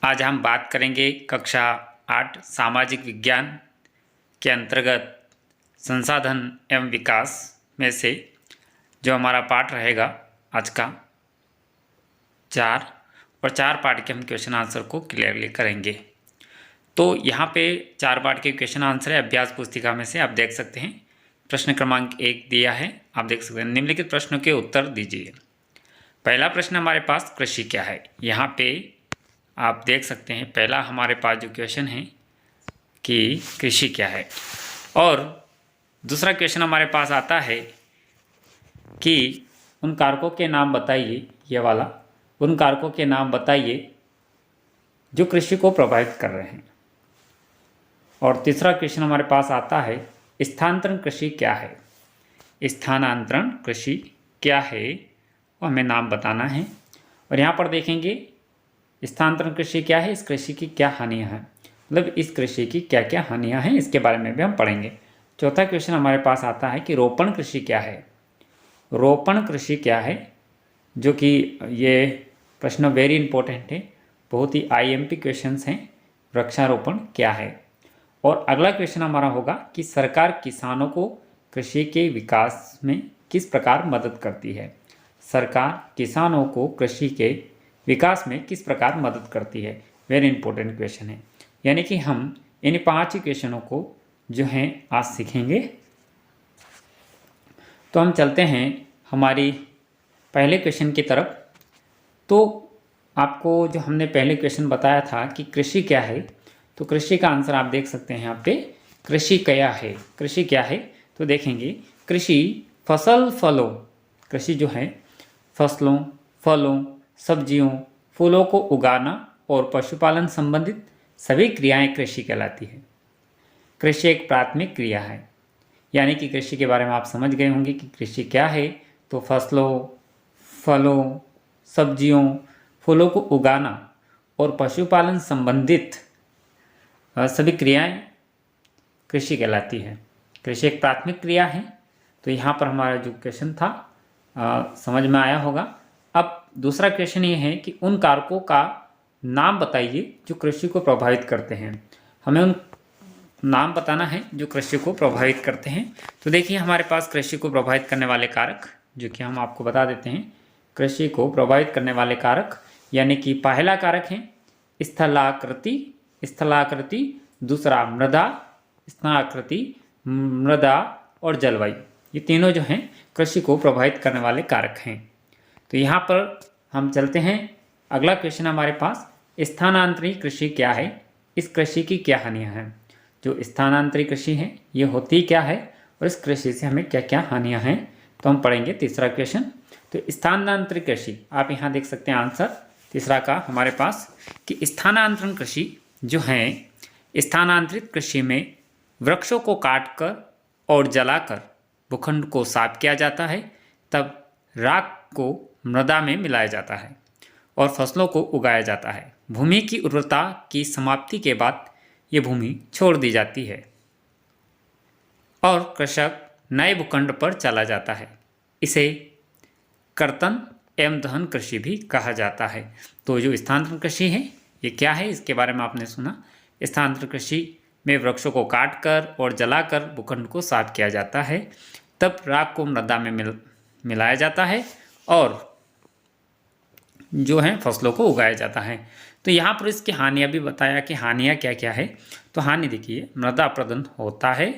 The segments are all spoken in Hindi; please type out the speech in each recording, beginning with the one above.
आज हम बात करेंगे कक्षा 8 सामाजिक विज्ञान के अंतर्गत संसाधन एवं विकास में से जो हमारा पाठ रहेगा आज का 4 पार्ट के हम क्वेश्चन आंसर को क्लियरली करेंगे। तो यहाँ पे 4 पार्ट के क्वेश्चन आंसर है अभ्यास पुस्तिका में से, आप देख सकते हैं। प्रश्न क्रमांक 1 दिया है, आप देख सकते हैं। निम्नलिखित प्रश्नों के उत्तर दीजिए। पहला प्रश्न हमारे पास कृषि क्या है, यहाँ पे आप देख सकते हैं। पहला हमारे पास जो क्वेश्चन है कि कृषि क्या है, और दूसरा क्वेश्चन हमारे पास आता है कि उन कारकों के नाम बताइए, ये वाला, उन कारकों के नाम बताइए जो कृषि को प्रभावित कर रहे हैं। और तीसरा क्वेश्चन हमारे पास आता है स्थानांतरण कृषि क्या है। स्थानांतरण कृषि क्या है वो हमें नाम बताना है। और यहाँ पर देखेंगे स्थानांतरण कृषि क्या है, इस कृषि की क्या हानियाँ हैं, मतलब इस कृषि की क्या क्या हानियाँ हैं, इसके बारे में भी हम पढ़ेंगे। चौथा क्वेश्चन हमारे पास आता है कि रोपण कृषि क्या है। रोपण कृषि क्या है, जो कि ये प्रश्न वेरी इंपॉर्टेंट है, बहुत ही आईएमपी क्वेश्चंस हैं। वृक्षारोपण क्या है। और अगला क्वेश्चन हमारा होगा कि सरकार किसानों को कृषि के विकास में किस प्रकार मदद करती है। सरकार किसानों को कृषि के विकास में किस प्रकार मदद करती है। वेरी इंपॉर्टेंट क्वेश्चन है, यानी कि हम इन 5 क्वेश्चनों को जो हैं आज सीखेंगे। तो हम चलते हैं हमारी पहले क्वेश्चन की तरफ। तो आपको जो हमने पहले क्वेश्चन बताया था कि कृषि क्या है, तो कृषि का आंसर आप देख सकते हैं यहाँ पे। कृषि क्या है, कृषि क्या है, तो देखेंगे कृषि फसल फलों, कृषि जो है फसलों, फलों, सब्जियों, फूलों को उगाना और पशुपालन संबंधित सभी क्रियाएं कृषि कहलाती है। कृषि एक प्राथमिक क्रिया है, यानी कि कृषि के बारे में आप समझ गए होंगे कि कृषि क्या है। तो फसलों, फलों, सब्जियों, फूलों को उगाना और पशुपालन संबंधित सभी क्रियाएं कृषि कहलाती है। कृषि एक प्राथमिक क्रिया है। तो यहाँ पर हमारा जो क्वेश्चन था समझ में आया होगा। अब दूसरा क्वेश्चन ये है कि उन कारकों का नाम बताइए जो कृषि को प्रभावित करते हैं। हमें उन नाम बताना है जो कृषि को प्रभावित करते हैं। तो देखिए हमारे पास कृषि को प्रभावित करने वाले कारक, जो कि हम आपको बता देते हैं। कृषि को प्रभावित करने वाले कारक, यानी कि पहला कारक है स्थलाकृति, स्थलाकृति। दूसरा मृदा, स्थलाकृति, मृदा और जलवायु, ये तीनों जो हैं कृषि को प्रभावित करने वाले कारक हैं। तो यहाँ पर हम चलते हैं। अगला क्वेश्चन हमारे पास स्थानांतरी कृषि क्या है, इस कृषि की क्या हानियाँ हैं। जो स्थानांतरी कृषि है ये होती क्या है और इस कृषि से हमें क्या क्या हानियाँ हैं, तो हम पढ़ेंगे तीसरा क्वेश्चन। तो स्थानांतरी कृषि, आप यहाँ देख सकते हैं आंसर तीसरा का हमारे पास कि स्थानांतरण कृषि जो है, स्थानांतरित कृषि में वृक्षों को काटकर और जलाकर भूखंड को साफ किया जाता है, तब राख को मृदा में मिलाया जाता है और फसलों को उगाया जाता है। भूमि की उर्वरता की समाप्ति के बाद ये भूमि छोड़ दी जाती है और कृषक नए भूखंड पर चला जाता है। इसे कर्तन एवं दहन कृषि भी कहा जाता है। तो जो स्थानांतरण कृषि है ये क्या है, इसके बारे में आपने सुना। स्थानांतरण कृषि में वृक्षों को काटकर और जलाकर भूखंड को साफ किया जाता है, तब राख को मृदा में मिलाया जाता है और जो है फसलों को उगाया जाता है। तो यहाँ पर इसकी हानियाँ भी बताया कि हानियाँ क्या क्या है। तो हानि देखिए, मृदा अपरदन होता है,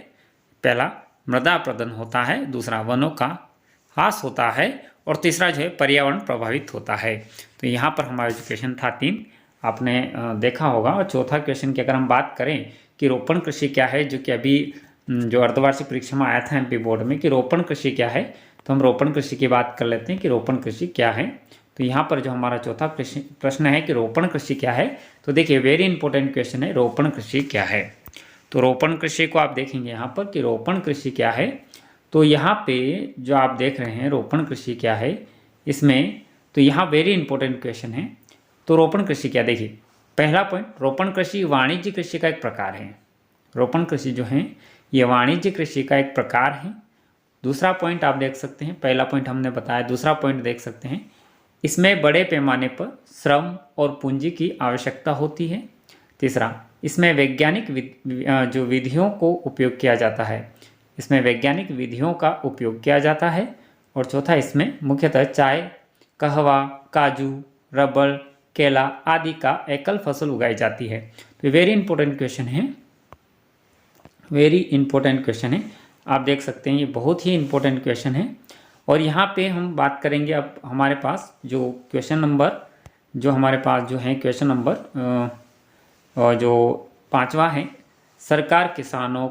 पहला मृदा अपरदन होता है, दूसरा वनों का ह्रास होता है और तीसरा जो है पर्यावरण प्रभावित होता है। तो यहाँ पर हमारा जो क्वेश्चन था 3 आपने देखा होगा। और चौथा क्वेश्चन की अगर हम बात करें कि रोपण कृषि क्या है, जो कि अभी जो अर्धवार्षिक परीक्षा में आया था एमपी बोर्ड में कि रोपण कृषि क्या है, तो हम रोपण कृषि की बात कर लेते हैं कि रोपण कृषि क्या है। तो यहाँ पर जो हमारा चौथा प्रश्न है कि रोपण कृषि क्या है, तो देखिए वेरी इंपॉर्टेंट क्वेश्चन है, रोपण कृषि क्या है। तो रोपण कृषि को आप देखेंगे यहाँ पर कि रोपण कृषि क्या है। तो यहाँ पे जो आप देख रहे हैं रोपण कृषि क्या है इसमें, तो यहाँ वेरी इंपॉर्टेंट क्वेश्चन है। तो रोपण कृषि क्या, देखिए पहला पॉइंट, रोपण कृषि वाणिज्य कृषि का एक प्रकार है। रोपण कृषि जो है ये वाणिज्य कृषि का एक प्रकार है। दूसरा पॉइंट आप देख सकते हैं, पहला पॉइंट हमने बताया, दूसरा पॉइंट देख सकते हैं इसमें बड़े पैमाने पर श्रम और पूंजी की आवश्यकता होती है। तीसरा, इसमें वैज्ञानिक जो विधियों को उपयोग किया जाता है, इसमें वैज्ञानिक विधियों का उपयोग किया जाता है। और चौथा, इसमें मुख्यतः चाय, कहवा, काजू, रबड़, केला आदि का एकल फसल उगाई जाती है। तो वेरी इंपॉर्टेंट क्वेश्चन है, वेरी इंपॉर्टेंट क्वेश्चन है। आप देख सकते हैं ये बहुत ही इंपॉर्टेंट क्वेश्चन है। और यहाँ पे हम बात करेंगे अब हमारे पास जो क्वेश्चन नंबर जो 5वां है, सरकार किसानों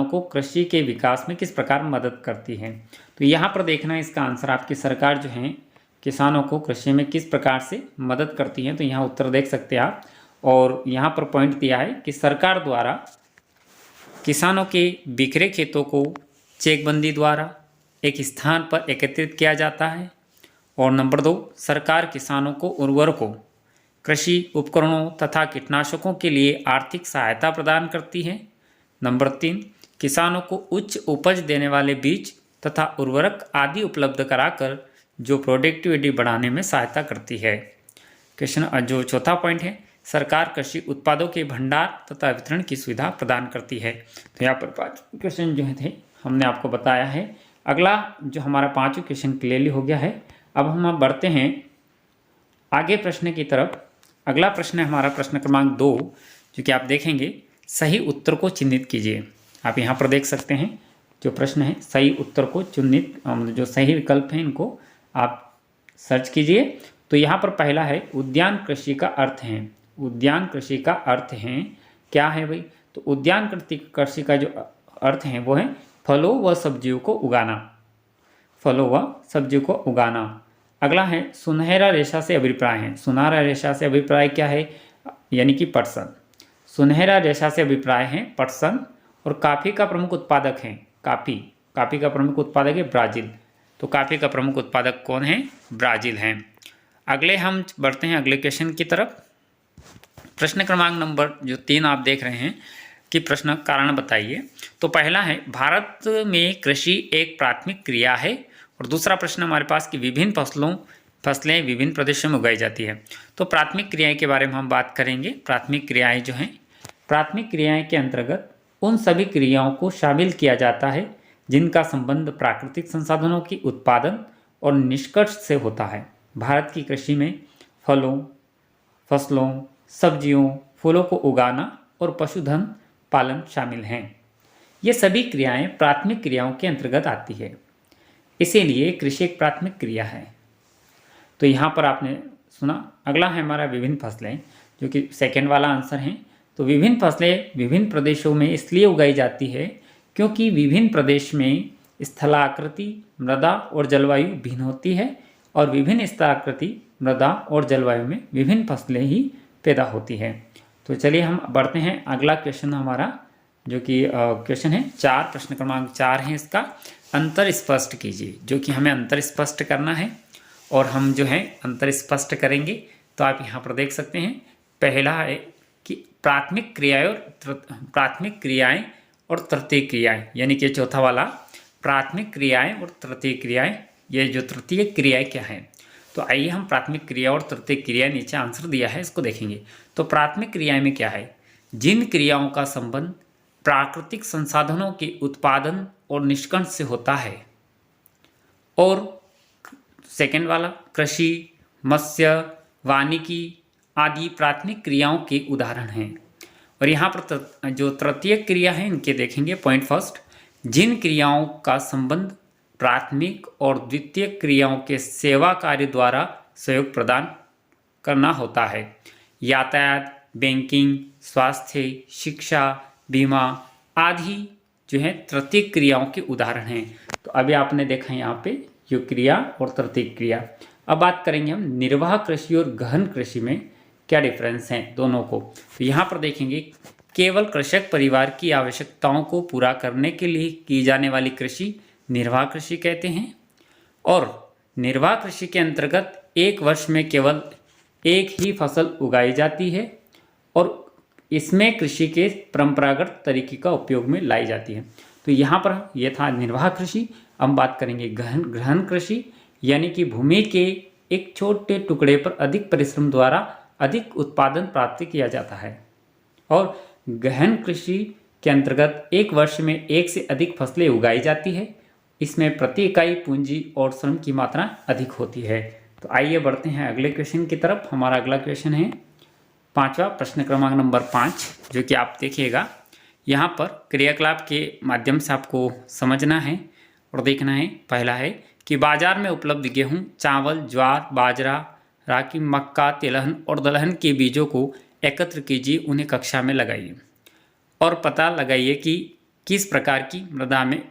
को कृषि के विकास में किस प्रकार मदद करती है। तो यहाँ पर देखना है इसका आंसर, आपकी सरकार जो है किसानों को कृषि में किस प्रकार से मदद करती है। तो यहाँ उत्तर देख सकते हैं आप। और यहाँ पर पॉइंट दिया है कि सरकार द्वारा किसानों के बिखरे खेतों को चेकबंदी द्वारा एक स्थान पर एकत्रित किया जाता है। और नंबर 2, सरकार किसानों को उर्वरकों, कृषि उपकरणों तथा कीटनाशकों के लिए आर्थिक सहायता प्रदान करती है। नंबर 3, किसानों को उच्च उपज देने वाले बीज तथा उर्वरक आदि उपलब्ध कराकर जो प्रोडक्टिविटी बढ़ाने में सहायता करती है। क्वेश्चन जो चौथा पॉइंट है, सरकार कृषि उत्पादों के भंडार तथा वितरण की सुविधा प्रदान करती है। तो यहाँ पर 5 क्वेश्चन जो थे हमने आपको बताया है। अगला जो हमारा 5वां क्वेश्चन क्लियरली हो गया है। अब हम बढ़ते हैं आगे प्रश्न की तरफ। अगला प्रश्न है हमारा प्रश्न क्रमांक 2, जो कि आप देखेंगे सही उत्तर को चिन्हित कीजिए। आप यहाँ पर देख सकते हैं जो प्रश्न है, सही उत्तर को चिन्हित, जो सही विकल्प हैं इनको आप सर्च कीजिए। तो यहाँ पर पहला है उद्यान कृषि का अर्थ है। उद्यान कृषि का अर्थ है क्या है भाई? तो उद्यान कृषि का जो अर्थ है वो है फलों व सब्जियों को उगाना, फलों व सब्जियों को उगाना। अगला है सुनहरा रेशा से अभिप्राय है। सुनहरा रेशा से अभिप्राय क्या है? यानी कि पटसन। सुनहरा रेशा से अभिप्राय है पटसन। और कॉफ़ी का प्रमुख उत्पादक है कॉफ़ी का प्रमुख उत्पादक है ब्राज़ील। तो कॉफ़ी का प्रमुख उत्पादक कौन है? ब्राज़ील है। अगले हम बढ़ते हैं अगले क्वेश्चन की तरफ। प्रश्न क्रमांक नंबर जो 3 आप देख रहे हैं कि प्रश्न कारण बताइए। तो पहला है भारत में कृषि एक प्राथमिक क्रिया है। और दूसरा प्रश्न हमारे पास कि विभिन्न फसलें विभिन्न प्रदेशों में उगाई जाती है। तो प्राथमिक क्रियाएं के बारे में हम बात करेंगे। प्राथमिक क्रियाएं जो हैं, प्राथमिक क्रियाएं के अंतर्गत उन सभी क्रियाओं को शामिल किया जाता है जिनका संबंध प्राकृतिक संसाधनों की उत्पादन और निष्कर्ष से होता है। भारत की कृषि में फसलों, सब्जियों, फूलों को उगाना और पशुधन पालन शामिल हैं। ये सभी क्रियाएं प्राथमिक क्रियाओं के अंतर्गत आती है, इसीलिए कृषि एक प्राथमिक क्रिया है। तो यहाँ पर आपने सुना। अगला है हमारा विभिन्न फसलें, जो कि सेकंड वाला आंसर है। तो विभिन्न फसलें विभिन्न प्रदेशों में इसलिए उगाई जाती है क्योंकि विभिन्न प्रदेश में स्थलाकृति, मृदा और जलवायु भिन्न होती है और विभिन्न स्थलाकृति, मृदा और जलवायु में विभिन्न फसलें ही पैदा होती है। तो चलिए हम बढ़ते हैं। अगला क्वेश्चन हमारा जो कि क्वेश्चन है 4, प्रश्न क्रमांक 4 है इसका, अंतर स्पष्ट कीजिए। जो कि हमें अंतर स्पष्ट करना है और हम जो है अंतर स्पष्ट करेंगे। तो आप यहाँ पर देख सकते हैं, पहला है कि प्राथमिक क्रियाएं और तृतीय क्रियाएं, यानी कि चौथा वाला प्राथमिक क्रियाएं और तृतीय क्रियाएं। ये जो तृतीय क्रियाएं क्या है? तो आइए हम प्राथमिक क्रिया और तृतीय क्रिया, नीचे आंसर दिया है इसको देखेंगे। तो प्राथमिक क्रियाएं में क्या है? जिन क्रियाओं का संबंध प्राकृतिक संसाधनों के उत्पादन और निष्कर्ष से होता है। और सेकंड वाला कृषि, मत्स्य, वानिकी आदि प्राथमिक क्रियाओं के उदाहरण हैं। और यहाँ पर जो तृतीय क्रिया है इनके देखेंगे। पॉइंट फर्स्ट, जिन क्रियाओं का संबंध प्राथमिक और द्वितीय क्रियाओं के सेवा कार्य द्वारा सहयोग प्रदान करना होता है। यातायात, बैंकिंग, स्वास्थ्य, शिक्षा, बीमा आदि जो है तृतीय क्रियाओं के उदाहरण हैं। तो अभी आपने देखा यहाँ पे यो क्रिया और तृतीय क्रिया। अब बात करेंगे हम निर्वाह कृषि और गहन कृषि में क्या डिफरेंस है दोनों को। तो यहाँ पर देखेंगे, केवल कृषक परिवार की आवश्यकताओं को पूरा करने के लिए की जाने वाली कृषि निर्वाह कृषि कहते हैं। और निर्वाह कृषि के अंतर्गत एक वर्ष में केवल एक ही फसल उगाई जाती है और इसमें कृषि के परंपरागत तरीके का उपयोग में लाई जाती है। तो यहाँ पर यह था निर्वाह कृषि। हम बात करेंगे गहन कृषि। यानी कि भूमि के एक छोटे टुकड़े पर अधिक परिश्रम द्वारा अधिक उत्पादन प्राप्त किया जाता है। और गहन कृषि के अंतर्गत एक वर्ष में एक से अधिक फसलें उगाई जाती है। इसमें प्रति इकाई पूंजी और श्रम की मात्रा अधिक होती है। तो आइए बढ़ते हैं अगले क्वेश्चन की तरफ। हमारा अगला क्वेश्चन है 5वां, प्रश्न क्रमांक नंबर 5, जो कि आप देखिएगा। यहाँ पर क्रियाकलाप के माध्यम से आपको समझना है और देखना है। पहला है कि बाजार में उपलब्ध गेहूं, चावल, ज्वार, बाजरा, रागी, मक्का, तिलहन और दलहन के बीजों को एकत्र कीजिए, उन्हें कक्षा में लगाइए और पता लगाइए कि किस प्रकार की मृदा में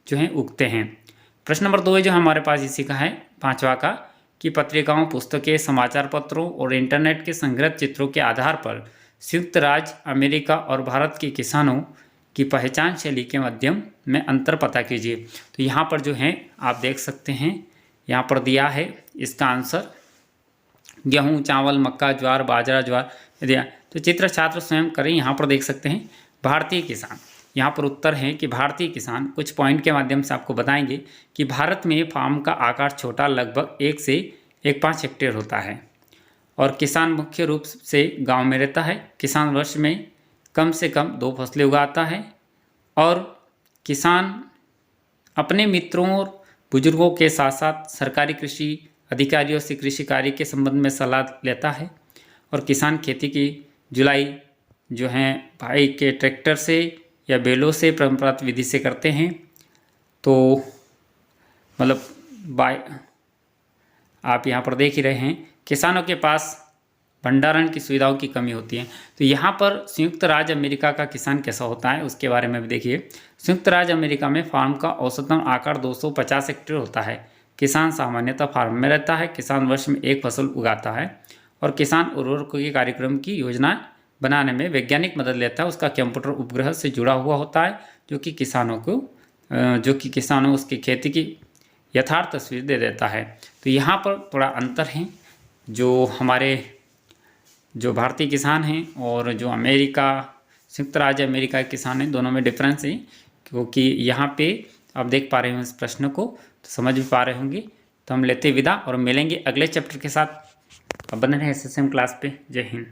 जो है उगते हैं। प्रश्न नंबर 2 है जो हमारे पास इसी का है 5वां का, कि पत्रिकाओं, पुस्तकें, समाचार पत्रों और इंटरनेट के संग्रहित चित्रों के आधार पर संयुक्त राज्य अमेरिका और भारत के किसानों की पहचान शैली के माध्यम में अंतर पता कीजिए। तो यहाँ पर जो है आप देख सकते हैं, यहाँ पर दिया है इसका आंसर गेहूँ, चावल, मक्का, ज्वार, बाजरा, ज्वार दिया। तो चित्र छात्र स्वयं करें। यहाँ पर देख सकते हैं भारतीय किसान, यहाँ पर उत्तर है कि भारतीय किसान कुछ पॉइंट के माध्यम से आपको बताएंगे कि भारत में फार्म का आकार छोटा, लगभग 1 से 1.5 हेक्टेयर होता है और किसान मुख्य रूप से गांव में रहता है। किसान वर्ष में कम से कम 2 फसलें उगाता है और किसान अपने मित्रों और बुजुर्गों के साथ साथ सरकारी कृषि अधिकारियों से कृषि कार्य के संबंध में सलाह लेता है। और किसान खेती की जुलाई जो है भाई के ट्रैक्टर से या बैलों से परंपरागत विधि से करते हैं। तो मतलब आप यहाँ पर देख ही रहे हैं, किसानों के पास भंडारण की सुविधाओं की कमी होती है। तो यहाँ पर संयुक्त राज्य अमेरिका का किसान कैसा होता है उसके बारे में भी देखिए। संयुक्त राज्य अमेरिका में फार्म का औसतन आकार 250 हेक्टेयर होता है। किसान सामान्यतः फार्म में रहता है। किसान वर्ष में 1 फसल उगाता है और किसान उर्वरकों के कार्यक्रम की योजना बनाने में वैज्ञानिक मदद लेता है। उसका कंप्यूटर उपग्रह से जुड़ा हुआ होता है जो कि किसानों उसकी खेती की यथार्थ तस्वीर दे देता है। तो यहाँ पर थोड़ा अंतर है, जो हमारे जो भारतीय किसान हैं और जो संयुक्त राज्य अमेरिका के किसान हैं, दोनों में डिफरेंस है। क्योंकि यहाँ पे आप देख पा रहे हो इस प्रश्न को, तो समझ भी पा रहे होंगे। तो हम लेते विदा और मिलेंगे अगले चैप्टर के साथ। अब बने रहें SSM क्लास पे। जय हिंद।